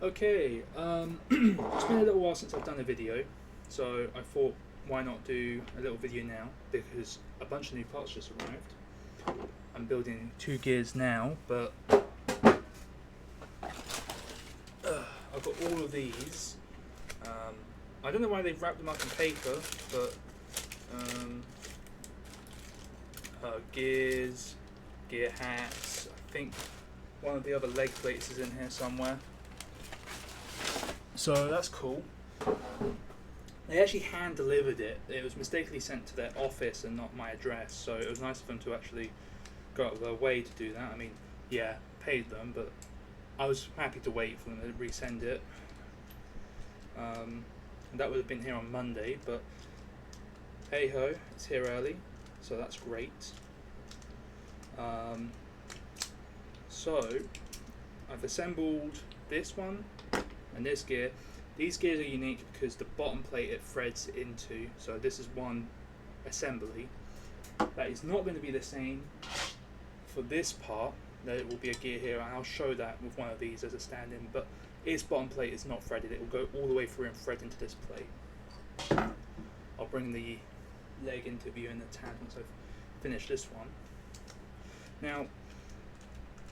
Okay, it's been a little while since I've done a video, so I thought why not do a little video now, because a bunch of new parts just arrived. I'm building 2 gears now, but I've got all of these. I don't know why they've wrapped them up in paper, but gears, gear hats, I think one of the other leg plates is in here somewhere. So that's cool. They actually hand delivered it. It was mistakenly sent to their office and not my address, so it was nice of them to actually go out of their way to do that. I mean, yeah, paid them, but I was happy to wait for them to resend it. And that would have been here on Monday, but hey ho, it's here early, so that's great. So I've assembled this one and this gear. These gears are unique because the bottom plate it threads into, so this is one assembly. That is not going to be the same for this part. There will be a gear here, and I'll show that with one of these as a stand-in, but its bottom plate is not threaded. It will go all the way through and thread into this plate. I'll bring the leg into view in the tad once I've finished this one. Now,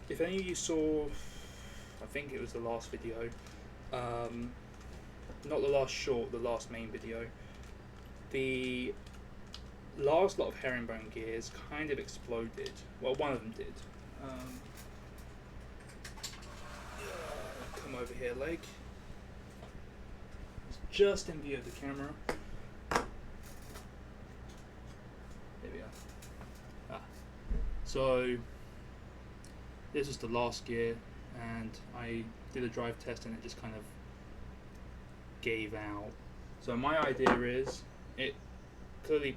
if any of you saw, I think it was the last video, not the last short, the last main video, the last lot of herringbone gears kind of exploded. Well, one of them did. Come over here, leg. It's just in view of the camera. There we are. So this is the last gear, and I did a drive test and it just kind of gave out. So my idea is it clearly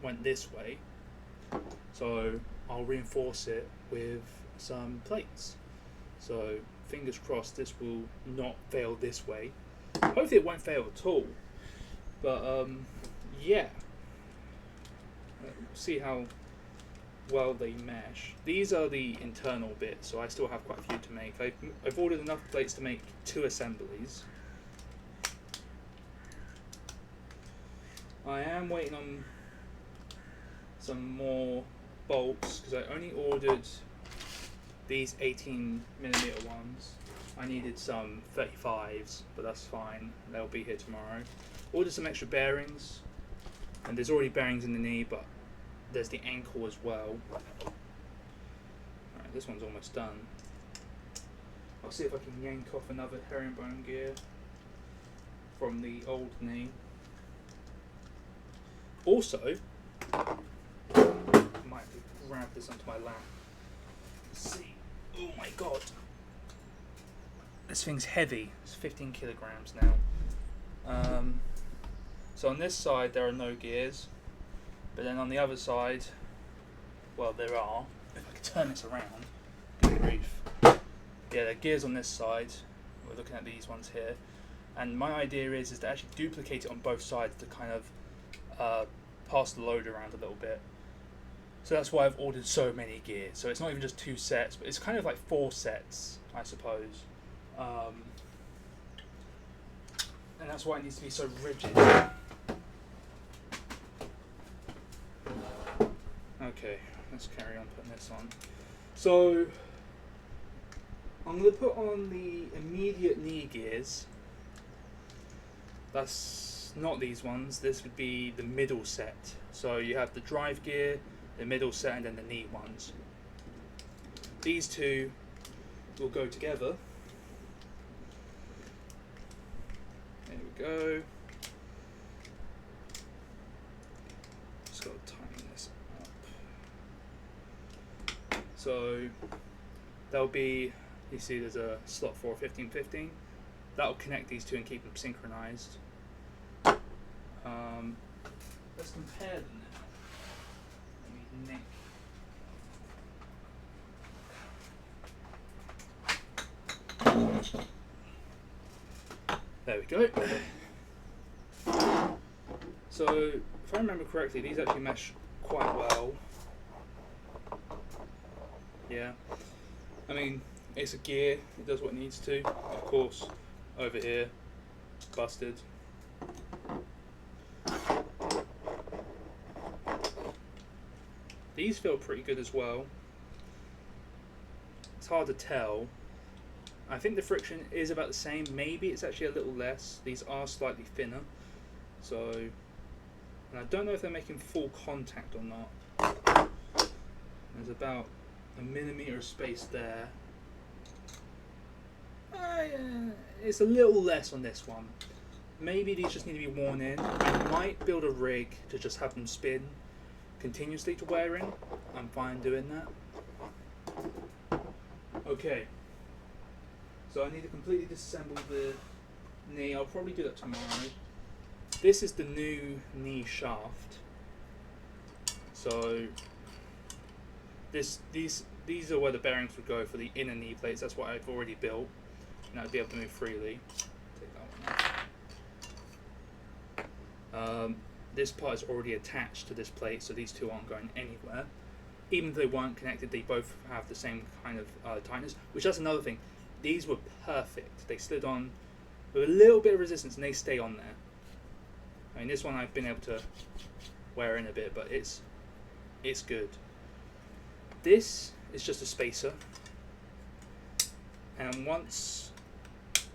went this way, so I'll reinforce it with some plates. So fingers crossed this will not fail this way. Hopefully it won't fail at all, but yeah, see how well they mesh. These are the internal bits, so I still have quite a few to make. I've ordered enough plates to make 2 assemblies. I am waiting on some more bolts because I only ordered these 18mm ones. I needed some 35s, but that's fine. They'll be here tomorrow. Ordered some extra bearings, and there's already bearings in the knee, but there's the ankle as well. Alright, this one's almost done. I'll see if I can yank off another herringbone gear from the old knee. Also, I might grab this onto my lap. Let's see. Oh my god. This thing's heavy. It's 15 kilograms now. So on this side there are no gears, but then on the other side, well, there are. If I could turn this around, good grief. Yeah, there are gears on this side. We're looking at these ones here, and my idea is to actually duplicate it on both sides to kind of pass the load around a little bit. So that's why I've ordered so many gears. So it's not even just 2 sets, but it's kind of like 4 sets, I suppose. And that's why it needs to be so rigid. Okay, let's carry on putting this on. So I'm going to put on the immediate knee gears. That's not these ones. This would be the middle set. So you have the drive gear, the middle set, and then the knee ones. These two will go together. There we go. Just got to tighten this up. So there'll be, you see there's a slot for 1515. That'll connect these two and keep them synchronized. Let's compare them now. There we go. So, if I remember correctly, these actually mesh quite well. Yeah. I mean, It's a gear, it does what it needs to. Of course, over here, busted. These feel pretty good as well. It's hard to tell. I think the friction is about the same. Maybe it's actually a little less. These are slightly thinner. So, and I don't know if they're making full contact or not. There's about a millimetre of space there. It's a little less on this one. Maybe these just need to be worn in. I might build a rig to just have them spin continuously to wear in. I'm fine doing that. Okay. So I need to completely disassemble the knee. I'll probably do that tomorrow. This is the new knee shaft. So these are where the bearings would go for the inner knee plates. That's what I've already built, and I'd be able to move freely. Take that one off. This part is already attached to this plate, so these two aren't going anywhere. Even if they weren't connected, they both have the same kind of tightness, which that's another thing. These were perfect. They slid on with a little bit of resistance, and they stay on there. I mean, this one I've been able to wear in a bit, but it's good. This is just a spacer, and once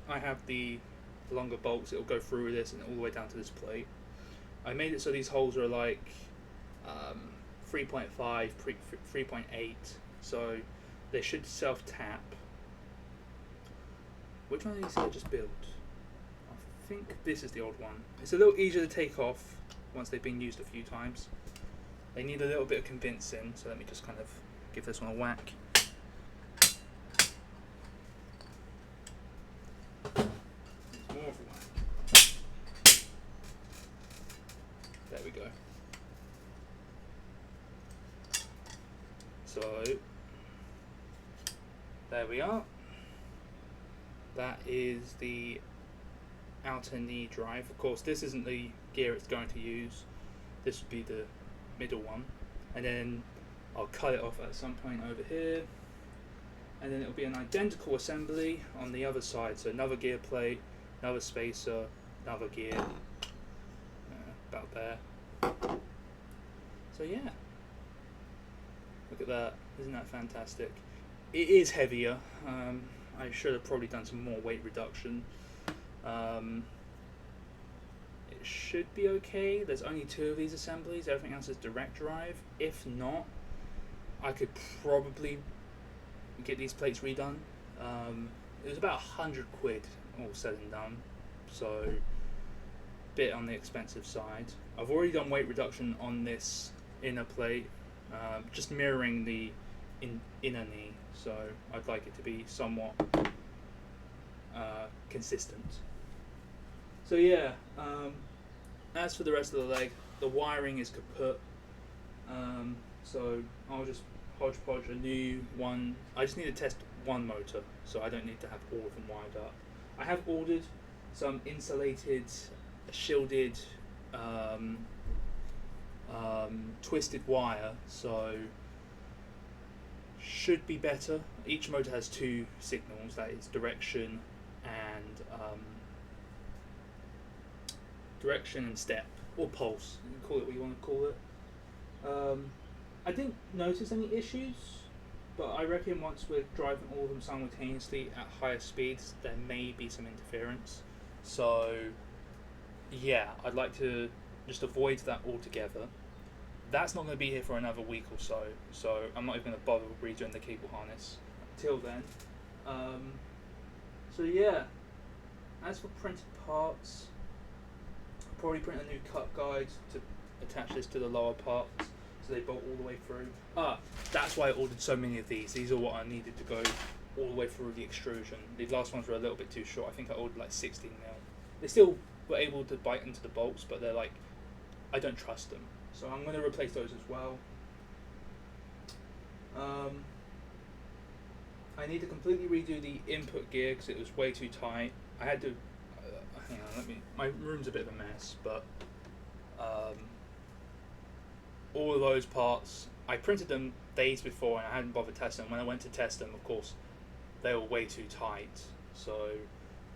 I have the longer bolts, it'll go through this and all the way down to this plate. I made it so these holes are like 3.5, 3.8, so they should self-tap. Which one of these did I just build? I think this is the old one. It's a little easier to take off once they've been used a few times. They need a little bit of convincing, so let me just kind of give this one a whack. It's more of a whack. There we go. So, there we are. That is the outer knee drive. Of course, this isn't the gear it's going to use. This would be the middle one. And then I'll cut it off at some point over here. And then it'll be an identical assembly on the other side. So another gear plate, another spacer, another gear. About there. So yeah. Look at that. Isn't that fantastic? It is heavier. I should have probably done some more weight reduction. It should be okay. There's only 2 of these assemblies. Everything else is direct drive. If not, I could probably get these plates redone. It was about £100 all said and done. So, bit on the expensive side. I've already done weight reduction on this inner plate, just mirroring the inner knee. So I'd like it to be somewhat consistent. So yeah, as for the rest of the leg, the wiring is kaput. So I'll just hodgepodge a new one. I just need to test one motor, so I don't need to have all of them wired up. I have ordered some insulated, shielded, twisted wire, so should be better. Each motor has 2 signals, that is direction and step, or pulse. You can call it what you want to call it. I didn't notice any issues, but I reckon once we're driving all of them simultaneously at higher speeds, there may be some interference. So yeah, I'd like to just avoid that altogether. That's not going to be here for another week or so, so I'm not even going to bother redoing the cable harness until then. So yeah, as for printed parts, I'll probably print a new cut guide to attach this to the lower parts so they bolt all the way through. That's why I ordered so many of these. These are what I needed to go all the way through the extrusion. These last ones were a little bit too short. I think I ordered like 16mm. They still were able to bite into the bolts, but they're like, I don't trust them. So I'm going to replace those as well. I need to completely redo the input gear because it was way too tight. I had to, hang on, my room's a bit of a mess, but all of those parts, I printed them days before and I hadn't bothered testing them. When I went to test them, of course, they were way too tight. So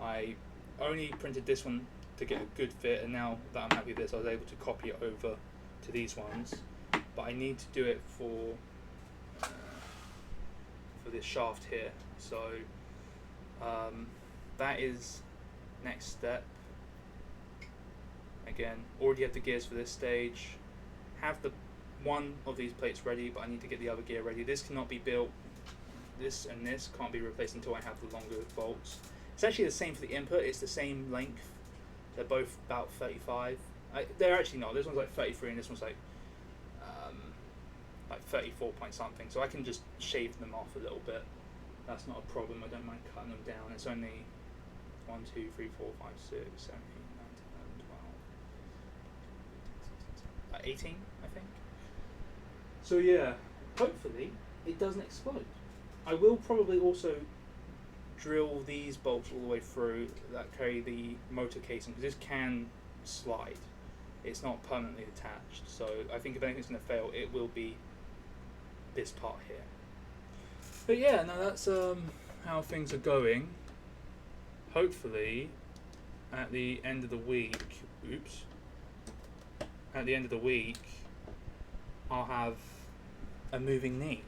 I only printed this one to get a good fit, and now that I'm happy with this, I was able to copy it over to these ones. But I need to do it for this shaft here. So that is next step. Again, already have the gears for this stage. Have the one of these plates ready, but I need to get the other gear ready. This cannot be built. This and this can't be replaced until I have the longer bolts. It's actually the same for the input. It's the same length. They're both about 35. They're actually not. This one's like 33 and this one's like 34 point something. So I can just shave them off a little bit. That's not a problem. I don't mind cutting them down. It's only 1, 2, 3, 4, 5, 6, 7, 8, 9, 10, 11, 12, 18, I think. So yeah, hopefully it doesn't explode. I will probably also drill these bolts all the way through that carry the motor casing, because this can slide. It's not permanently attached, so I think if anything's going to fail, it will be this part here. But yeah, no, that's how things are going. Hopefully, at the end of the week, I'll have a moving knee.